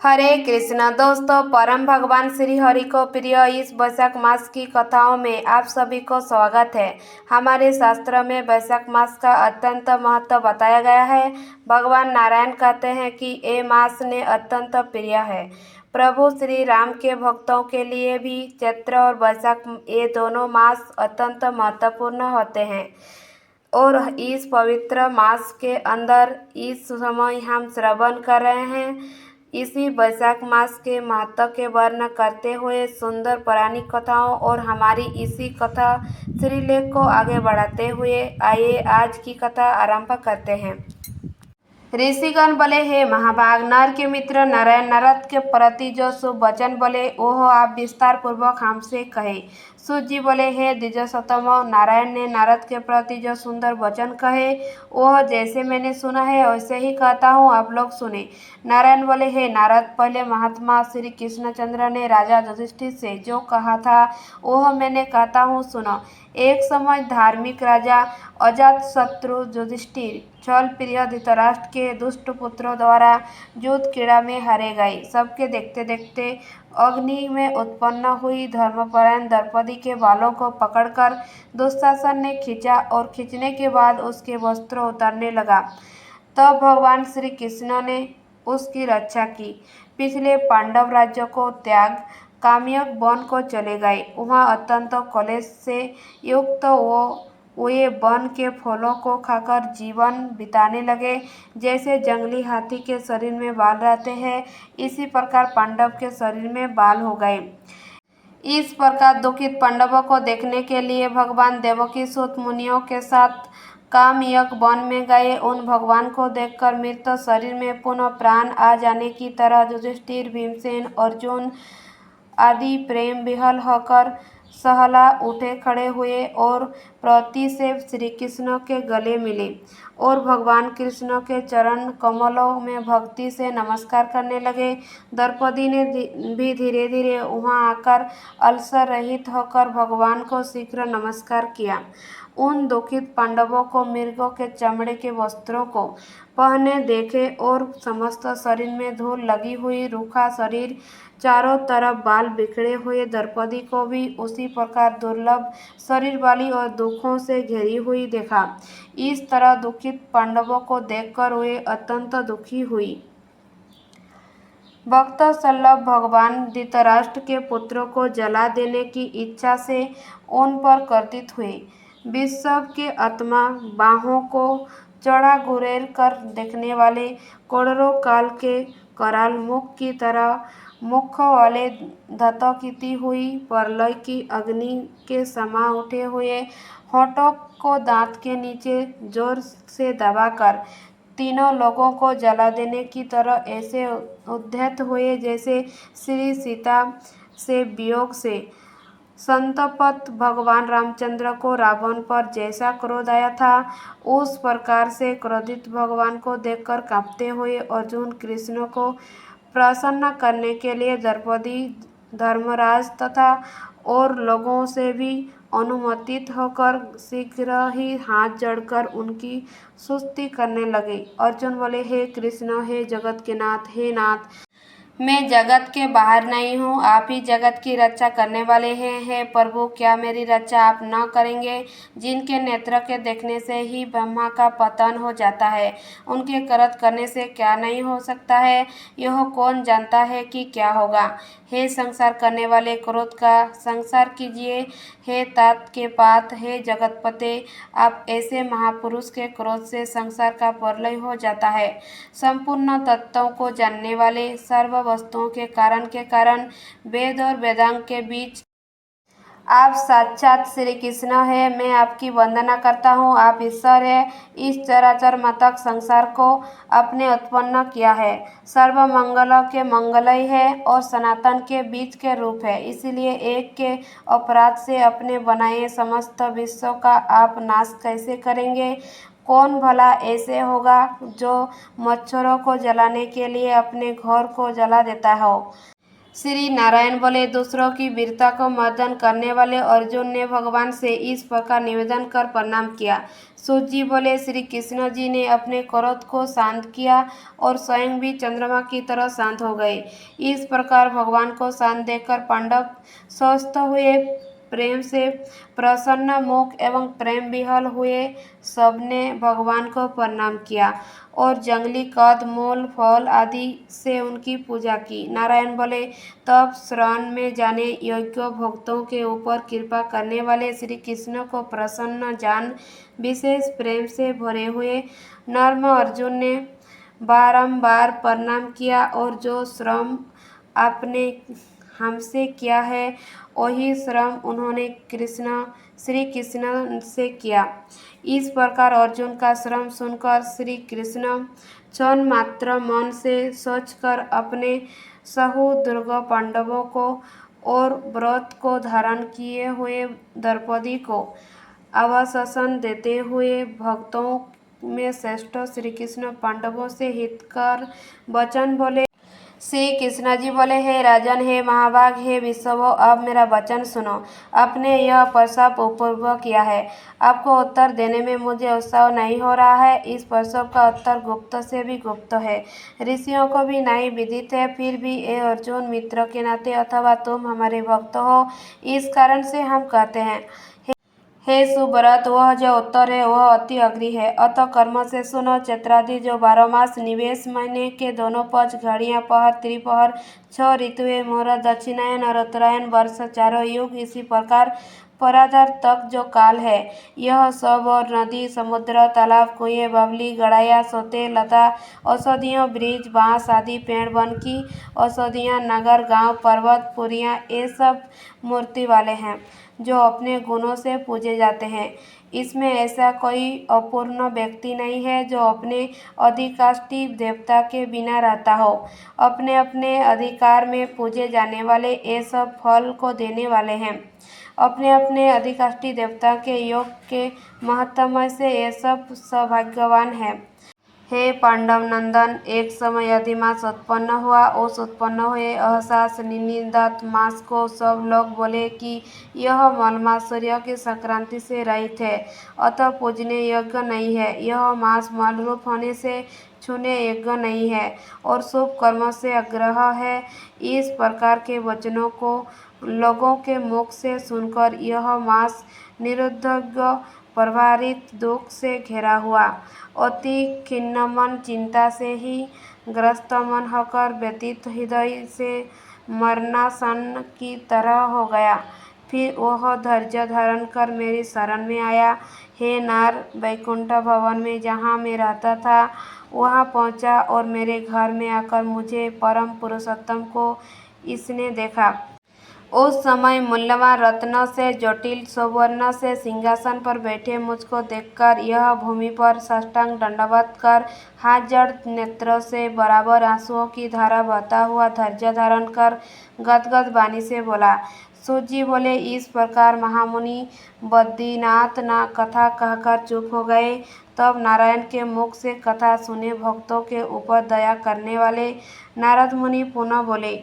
हरे कृष्णा दोस्तों, परम भगवान श्री हरि को प्रिय इस वैशाख मास की कथाओं में आप सभी को स्वागत है। हमारे शास्त्रों में वैशाख मास का अत्यंत महत्व बताया गया है। भगवान नारायण कहते हैं कि ये मास ने अत्यंत प्रिय है। प्रभु श्री राम के भक्तों के लिए भी चैत्र और वैशाख ये दोनों मास अत्यंत महत्वपूर्ण होते हैं। और इस पवित्र मास के अंदर इस समय हम श्रवण कर रहे हैं। इसी वैशाख मास के महत्व के वर्णन करते हुए सुंदर पौराणिक कथाओं और हमारी इसी कथा श्रीलेख को आगे बढ़ाते हुए आइए आज की कथा आरंभ करते हैं। ऋषिगण बोले, हे महाभाग, नर के मित्र नारायण नारद के प्रति जो शुभ वचन बोले वह आप विस्तार पूर्वक हमसे कहे। सूत जी बोले, हे द्विजोत्तमो, नारायण ने नारद के प्रति जो सुंदर वचन कहे वह जैसे मैंने सुना है वैसे ही कहता हूँ, आप लोग सुने। नारायण बोले, हे नारद, पहले महात्मा श्री कृष्णचंद्र ने राजा युधिष्ठिर से जो कहा था वह मैंने कहता हूँ, सुनो। एक समय धार्मिक राजा अजातशत्रु युधिष्ठिर छल प्रिय धृतराष्ट्र के दुष्ट पुत्रों द्वारा युद्ध क्रीड़ा में हारे गए। सबके देखते देखते अग्नि में उत्पन्न हुई धर्मपरायण द्रौपदी के बालों को पकड़कर दुशासन ने खींचा और खींचने के बाद उसके वस्त्र उतरने लगा। तब भगवान श्री कृष्ण ने उसकी रक्षा की। पिछले पांडव राज्य को त्याग काम्यक वन को चले गए। वहाँ अत्यंत कलेश से युक्त वे वन के फलों को खाकर जीवन बिताने लगे। जैसे जंगली हाथी के शरीर में बाल रहते हैं, इसी प्रकार पांडव के शरीर में बाल हो गए। इस प्रकार दुखित पांडवों को देखने के लिए भगवान देवकी सूत मुनियों के साथ कामयक वन में गए। उन भगवान को देखकर मृत शरीर में पुनः प्राण आ जाने की तरह युधिष्ठिर, भीमसेन, अर्जुन आदि प्रेम विह्वल होकर सहला उठे, खड़े हुए और प्रति से श्री कृष्ण के गले मिले और भगवान कृष्ण के चरण कमलों में भक्ति से नमस्कार करने लगे। द्रौपदी ने भी धीरे धीरे वहां आकर अल्सर रहित होकर भगवान को शीघ्र नमस्कार किया। उन दुखित पांडवों को मृगों के चमड़े के वस्त्रों को पहने देखे और समस्त शरीर में धूल लगी हुई, रूखा शरीर, चारों तरफ बाल बिखरे हुए द्रौपदी को भी उसी प्रकार दुर्लभ शरीर वाली और दुखों से घिरी हुई देखा। इस तरह दुखित पांडवों को देखकर वे अत्यंत दुखी हुई। भक्त सल्लभ भगवान धृतराष्ट्र के पुत्रों को जला देने की इच्छा से उन पर क्रोधित हुए। विश्व के आत्मा, बाहों को चौड़ा गुरेर कर देखने वाले, करोड़ों काल के कराल मुख की तरह मुख वाले, धधकती हुई प्रलय की अग्नि के समा उठे हुए होठों को दांत के नीचे जोर से दबाकर तीनों लोगों को जला देने की तरह ऐसे उद्यत हुए जैसे श्री सीता से वियोग से संतप्त भगवान रामचंद्र को रावण पर जैसा क्रोध आया था, उस प्रकार से क्रोधित भगवान को देखकर कांपते हुए अर्जुन कृष्ण को प्रसन्न करने के लिए द्रौपदी, धर्मराज तथा और लोगों से भी अनुमोदित होकर शीघ्र ही हाथ जोड़कर उनकी स्तुति करने लगे। अर्जुन बोले, हे कृष्ण, हे जगत के नाथ, हे नाथ, मैं जगत के बाहर नहीं हूँ, आप ही जगत की रक्षा करने वाले हैं। हे प्रभु, क्या मेरी रक्षा आप न करेंगे? जिनके नेत्र के देखने से ही ब्रह्मा का पतन हो जाता है, उनके क्रोध करने से क्या नहीं हो सकता है? यह कौन जानता है कि क्या होगा? हे संसार करने वाले, क्रोध का संसार कीजिए। हे तात के पात, हे जगतपते, आप ऐसे महापुरुष के क्रोध से संसार का प्रलय हो जाता है। संपूर्ण तत्वों को जानने वाले, सर्व वस्तुओं के कारण, वेद और वेदांग के बीच आप साक्षात श्री कृष्ण है। मैं आपकी वंदना करता हूँ। आप ईश्वर है। इस चराचर मतक संसार को आपने उत्पन्न किया है। सर्व मंगलों के मंगलय है और सनातन के बीच के रूप है। इसलिए एक के अपराध से अपने बनाए समस्त विश्व का आप नाश कैसे करेंगे? कौन भला ऐसे होगा जो मच्छरों को जलाने के लिए अपने घर को जला देता हो? श्री नारायण बोले, दूसरों की वीरता को मर्दन करने वाले अर्जुन ने भगवान से इस प्रकार निवेदन कर प्रणाम किया। सूत जी बोले, श्री कृष्ण जी ने अपने क्रोध को शांत किया और स्वयं भी चंद्रमा की तरह शांत हो गए। इस प्रकार भगवान को शांत देखकर पांडव स्वस्थ हुए, प्रेम से प्रसन्न मुख एवं प्रेम विह्वल हुए। सबने भगवान को प्रणाम किया और जंगली कद, मूल, फल आदि से उनकी पूजा की। नारायण बोले, तब शरण में जाने योग्य भक्तों के ऊपर कृपा करने वाले श्री कृष्ण को प्रसन्न जान विशेष प्रेम से भरे हुए नर्म अर्जुन ने बारंबार प्रणाम किया और जो श्रम आपने हमसे किया है वही श्रम उन्होंने श्री कृष्ण से किया। इस प्रकार अर्जुन का श्रम सुनकर श्री कृष्ण क्षण मात्र मन से सोचकर अपने सहोदर पांडवों को और व्रत को धारण किए हुए द्रौपदी को आश्वासन देते हुए भक्तों में श्रेष्ठ श्री कृष्ण पांडवों से हितकर वचन बोले। श्री कृष्ण जी बोले, हे राजन, हे महाभाग, हे विश्वो, अब मेरा वचन सुनो। आपने यह प्रस्ताव पूर्व किया है, आपको उत्तर देने में मुझे उत्साह नहीं हो रहा है। इस प्रस्ताव का उत्तर गुप्त से भी गुप्त है, ऋषियों को भी नहीं विदित है। फिर भी ए अर्जुन, मित्र के नाते अथवा तुम हमारे भक्त हो, इस कारण से हम कहते हैं, हे सुव्रत, वह जो उत्तर है वह अति अग्नि है। अतः कर्म से सुनो। चैत्रादि जो 12 मास, निवेश, महीने के दोनों पक्ष, घड़ियां, पहर, त्रिपहर, 6 ऋतुएं, मुहूर्त, दक्षिणायन और उत्तरायण, वर्ष, 4 युग, इसी प्रकार परार्ध तक जो काल है, यह सब और नदी, समुद्र, तालाब, कुएं, बावली, गड़ाया, सोते, लता, औषधियों, वृक्ष, बांस आदि पेड़, वन की औषधियाँ, नगर, गांव, पर्वत, पुरियाँ, ये सब मूर्ति वाले हैं जो अपने गुणों से पूजे जाते हैं। इसमें ऐसा कोई अपूर्ण व्यक्ति नहीं है जो अपने अधिकाष्ठी देवता के बिना रहता हो। अपने अपने अधिकार में पूजे जाने वाले ये सब फल को देने वाले हैं। अपने अपने अधिकाष्ठी देवता के योग के महत्व से ये सब सौभाग्यवान है। हे पांडव नंदन, एक समय अधिमास उत्पन्न हुआ। उस उत्पन्न हुए अहसास निंदित मास को सब लोग बोले कि यह मलमास सूर्य की संक्रांति से रहित है, अतः पूजने योग्य नहीं है। यह मास मलरूप होने से छूने योग्य नहीं है और शुभ कर्म से अग्रह है। इस प्रकार के वचनों को लोगों के मुख से सुनकर यह मास निरुद्ध, प्रभावित, दुख से घिरा हुआ, अति खिन्न मन, चिंता से ही ग्रस्त मन होकर व्यतीत हृदय से मरणासन की तरह हो गया। फिर वह धैर्य धारण कर मेरी शरण में आया। हे नार, वैकुंठ भवन में जहाँ मैं रहता था वहाँ पहुँचा और मेरे घर में आकर मुझे परम पुरुषोत्तम को इसने देखा। उस समय मूल्यवान रत्न से, जटिल सुवर्ण से सिंहासन पर बैठे मुझको देखकर यह भूमि पर साष्टांग दंडवत कर हाथ जड़ नेत्रों से बराबर आंसुओं की धारा बहता हुआ धैर्य धारण कर गदगद वाणी से बोला। सूत जी बोले, इस प्रकार महामुनि बद्रीनाथ ना कथा कहकर चुप हो गए। तब नारायण के मुख से कथा सुने भक्तों के ऊपर दया करने वाले नारद मुनि पुनः बोले।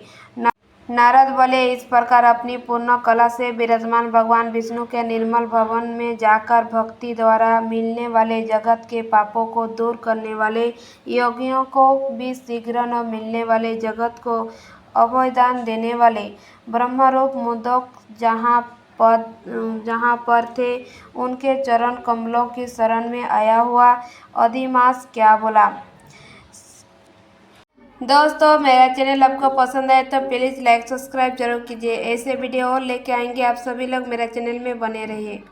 नारद बोले, इस प्रकार अपनी पूर्ण कला से विराजमान भगवान विष्णु के निर्मल भवन में जाकर भक्ति द्वारा मिलने वाले जगत के पापों को दूर करने वाले योगियों को भी शीघ्र न मिलने वाले जगत को अभयदान देने वाले ब्रह्मरूप मोदक जहाँ पर थे उनके चरण कमलों की शरण में आया हुआ अधिमास क्या बोला। दोस्तों, मेरा चैनल आपको पसंद आए तो प्लीज़ लाइक सब्सक्राइब जरूर कीजिए। ऐसे वीडियो और लेके आएंगे, आप सभी लोग मेरा चैनल में बने रहिए।